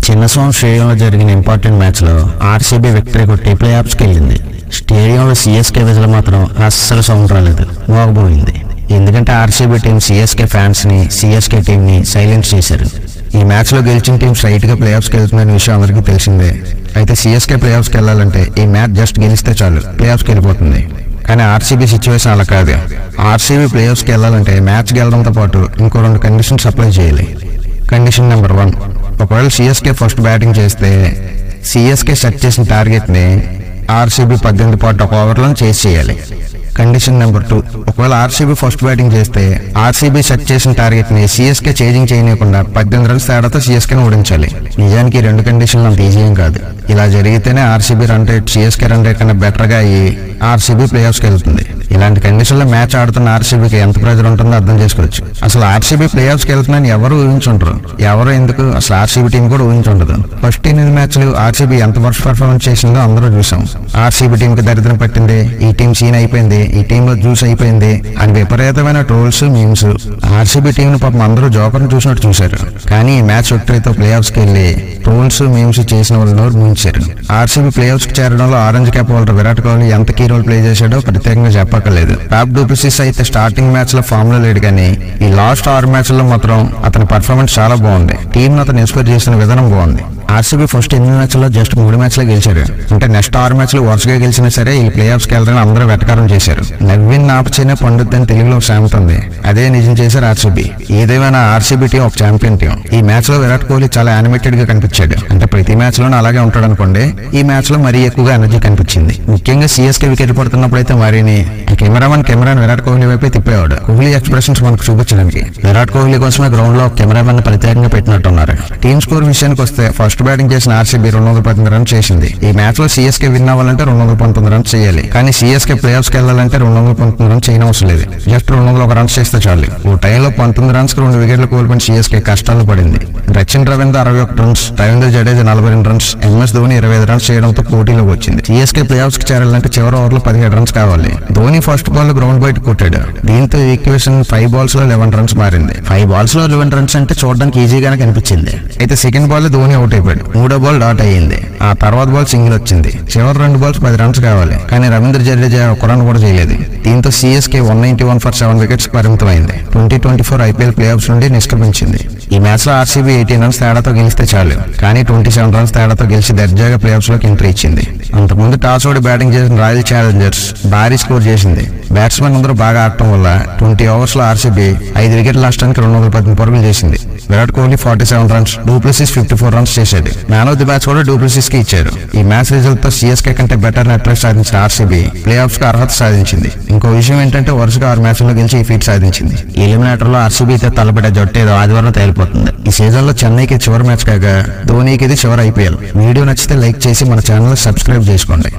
చిన్నస్వామి స్టేడియంలో జరిగిన ఇంపార్టెంట్ మ్యాచ్లో ఆర్సీబీ విక్టరీ కొట్టి ప్లే ఆఫ్స్కి వెళ్ళింది. స్టేడియంలో సిఎస్కే విజులు మాత్రం అస్సలు సౌండ్ రాలేదు, మోగబోయింది. ఎందుకంటే ఆర్సీబీ టీం సిఎస్కే ఫ్యాన్స్ని, సిఎస్కే టీంని సైలెంట్ చేశారు. ఈ మ్యాచ్లో గెలిచిన టీం స్ట్రైట్గా ప్లే ఆఫ్స్కి వెళ్తుందనే విషయం అందరికీ తెలిసిందే. అయితే సిఎస్కే ప్లే ఆఫ్స్కి వెళ్ళాలంటే ఈ మ్యాచ్ జస్ట్ గెలిస్తే చాలు, ప్లే ఆఫ్స్కి వెళ్ళిపోతుంది. కానీ ఆర్సీబీ సిచ్యువేషన్ అలా కాదు. ఆర్సీబీ ప్లే ఆఫ్స్కి వెళ్ళాలంటే మ్యాచ్ గెలడంతో పాటు ఇంకో 2 కండిషన్స్ అప్లై చేయాలి. కండిషన్ నెంబర్ 1, ఒకవేళ సిఎస్కే ఫస్ట్ బ్యాటింగ్ చేస్తే సిఎస్కే సెట్ చేసిన టార్గెట్ని ఆర్సీబీ 18 పాటు 1 ఓవర్లో చేసి చేయాలి. కండిషన్ నెంబర్ 2, ఒకవేళ ఆర్సీబీ ఫస్ట్ బ్యాటింగ్ చేస్తే ఆర్సీబీ సెట్ చేసిన టార్గెట్ని సిఎస్కే చేజింగ్ చేయకుండా 18 రన్స్ తేడాతో సిఎస్కేని ఓడించాలి. నిజానికి ఈ 2 కండిషన్లు అంత ఈజీ ఏం కాదు. ఇలా జరిగితేనే RCB run rate CSK run rate కన్నా బెటర్గా అయ్యి ఆర్సీబీ ప్లే ఆఫ్స్కి వెళ్తుంది. ఇలాంటి కండిషన్లో మ్యాచ్ ఆడుతున్న ఆర్సీబీకి ఎంత ప్రెజర్ ఉంటుందో అర్థం చేసుకోవచ్చు. అసలు ఆర్సీబీ ప్లే ఆఫ్స్కి వెళ్తుందని ఎవరు ఊహించుంటారు. ఎవరు ఎందుకు అసలు ఆర్సీబీ టీం కూడా ఊహించుండదు. ఫస్ట్ 8 మ్యాచ్లు ఆర్సీబీ ఎంత వర్స్ట్ పర్ఫార్మెన్స్ చేసిందో అందరూ చూసాం. ఆర్సీబీ టీంకి దరిద్రం పట్టింది, ఈ టీం సీన్ అయిపోయింది, ఈ టీంలో జ్యూస్ అయిపోయింది అని విపరీతమైన ట్రోల్స్, మీమ్స్. ఆర్సీబీ టీంను పాపం అందరూ జోకర్ని చూసినట్టు చూశారు. కానీ ఈ మ్యాచ్ విక్టరీతో ప్లే ఆఫ్స్కి వెళ్ళి ట్రోల్స్, మీమ్స్ చేసిన వాళ్ళు నోరు ముంచారు. ఆర్సీబీ ప్లే ఆఫ్స్కి చేరడంలో orange cap holder Virat Kohli ఎంత కీ రోల్ ప్లే చేశాడో ప్రత్యేకంగా చెప్పక్కర్లేదు. ఫ్యాబ్ డు ప్లెసిస్ అయితే స్టార్టింగ్ మ్యాచ్ లో ఫామ్ లో లేడు, కానీ ఈ లాస్ట్ 6 మ్యాచ్ల్లో మాత్రం అతని పర్ఫార్మెన్స్ చాలా బాగుంది. టీం అతను ఇన్స్పైర్ చేసిన విధానం బాగుంది. ఆర్సీబీ ఫస్ట్ 8 మ్యాచ్ల్లో జస్ట్ 3 మ్యాచ్లే గెలిచారు. అంటే నెక్స్ట్ 6 మ్యాచ్లు వరుసగా గెలిచినా సరే ఈ ప్లే ఆఫ్స్కి వెళ్ళడానికి అందరూ వెటకారం చేశారు. నవ్విన్ నాపచేనే పండుద్దని తెలుగులో ఒక సామెత ఉంది, అదే నిజం చేశారు ఆర్సీబీ. ఏదేమైనా ఆర్సీబీ టీం ఒక ఛాంపియన్ టీం. ఈ మ్యాచ్ లో విరాట్ కోహ్లీ చాలా యానిమేటెడ్ గా కనిపించాడు. అంటే ప్రతి మ్యాచ్ లోనూ అలాగే ఉంటాడు అనుకోండి, ఈ మ్యాచ్ లో మరీ ఎక్కువగా ఎనర్జీ కనిపించింది. ముఖ్యంగా సిఎస్కే వికెట్ పడుతున్నప్పుడు అయితే మరీని కెమెరామెన్ విరాట్ కోహ్లీ వైపే తిప్పేవాడు. కోహ్లీ ఎక్స్ప్రెషన్స్ మనకు చూపించడానికి విరాట్ కోహ్లీ కోసమే గ్రౌండ్ లో కెమెరామెన్ ప్రత్యేకంగా పెట్టినట్టున్నారు. టీమ్ స్కోర్ విషయానికి వస్తే ఫస్ట్ బ్యాటింగ్ చేసిన ఆర్సీబీ 219 రన్స్ చేసింది. ఈ మ్యాచ్ లో సిఎస్కే విన్ అవ్వాలంటే 219 రన్స్ చేయాలి. కానీ సిఎస్కే ప్లే ఆఫ్స్కి వెళ్ళాలంటే 219 రన్స్ చేయనవసరం లేదు, జస్ట్ 201 రన్స్ చేస్తే చాలు. ఓ టైంలో 19 రన్స్ కి 2 వికెట్లు కోల్పోయిన సిఎస్కే కష్టాలు పడింది. Rachin Ravindra 61 runs, Ravindra Jadeja 42 runs, MS Dhoni 25 runs చేయడంతో పోటీలోకి వచ్చింది. సిఎస్కే ప్లే ఆఫ్స్ కి చేరాలంటే చివరి ఓవర్లో 17 రన్స్ కావాలి. ధోని ఫస్ట్ బాల్ గ్రౌండ్ బయట కొట్టాడు. దీంతో ఈక్వేషన్ 5 balls లో 11 రన్స్ మారింది. 5 balls లో 11 రన్స్ అంటే చూడడానికి ఈజీగానే కనిపించింది. అయితే సెకండ్ బాల్ ధోని అవుట్ అయిపోయాడు. 3వ బాల్ డాట్ అయ్యింది. ఆ తర్వాత బాల్ సింగిల్ వచ్చింది. చివరి 2 balls 10 రన్స్ కావాలి, కానీ రవీంద్ర జడేజా 1 రన్ కూడా చేయలేదు. దీంతో సిఎస్కే 191 ఫర్ 7 వికెట్స్ పరిమితమైంది. 2024 ఐపీఎల్ ప్లే ఆఫ్స్ నుండి నిష్క్రమించింది. ఈ మ్యాచ్ లో ఆర్సీబీ 18 రన్స్ తేడాతో గెలిస్తే చాలు, కానీ 27 రన్స్ తేడాతో గెలిచి దర్జాగా ప్లే ఆఫ్స్ లోకి ఎంట్రీ ఇచ్చింది. అంతకుముందు టాస్ ఓడి బ్యాటింగ్ చేసిన రాయల్ ఛాలెంజర్స్ భారీ స్కోర్ చేసింది. బ్యాట్స్మెన్ అందరూ బాగా ఆడటం వల్ల 20 overs లో ఆర్సీబీ 5 వికెట్ల నష్టానికి 218 పరుగులు చేసింది. Virat Kohli 47 runs, du Plessis 54 runs చేశాడు. మ్యాన్ ఆఫ్ ది మ్యాచ్ కూడా డు ప్లెసిస్ కి ఇచ్చారు. ఈ మ్యాచ్ రిజల్ట్ తో సిఎస్కే కంటే బెటర్ నెట్ రేట్ సాధించిన ఆర్సీబీ ప్లే ఆఫ్స్ కి అర్హత సాధించింది. ఇంకో విషయం ఏంటంటే వరుసగా 6 మ్యాచ్ల్లో గెలిచి ఈ ఫీట్ సాధించింది. ఎలిమినేటర్ లో ఆర్సీబీ అయితే తలపడే జట్టు ఏదో ఆదివారం తేలిపోతుంది. ఈ సీజన్ లో చెన్నైకి చివరి మ్యాచ్ కాగా ధోనికి ఇది చివరి ఐపీఎల్. వీడియో నచ్చితే లైక్ చేసి మన ఛానల్ సబ్స్క్రైబ్ చేసుకోండి.